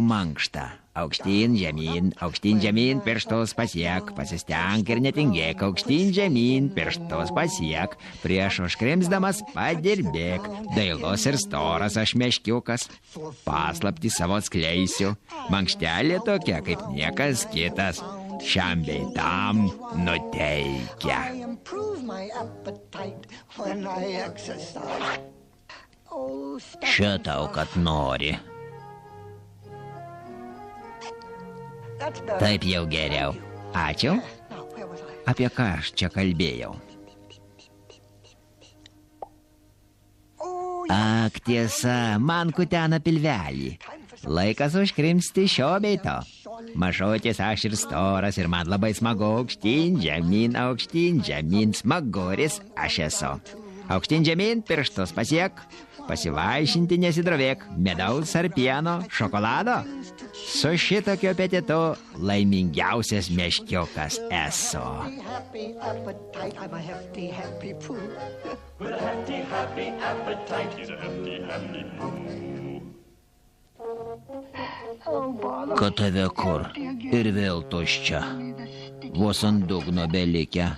mankštą. Aukštyn, žemyn, pirštus pasiek, pasistenk ir netingėk, aukštyn, žemyn, pirštus pasiek, prieš užkrimsdamas padirbėk, dailus ir storas aš meškiukas, paslaptį savo skleisiu, mankštelė tokia kaip niekas kitas, šiam bei tam nuteikia. Šitau, kad nori. Taip jau geriau. Ačiū. Apie ką aš čia kalbėjau? Ak, tiesa, man kutena pilvelį. Laikas užkrimsti šio bei to. Mažotis aš ir storas ir man labai smagu aukštyn, žemyn, smaguris aš esu. Aukštyn, žemyn, pirštus pasiek, pasivaišinti nesidrovėk, medaus ar pieno, šokolado. Su šitokiu apetitu laimingiausias meškiukas esu. Kad tave kur ir vėl tuščia, vos ant dugno belikę.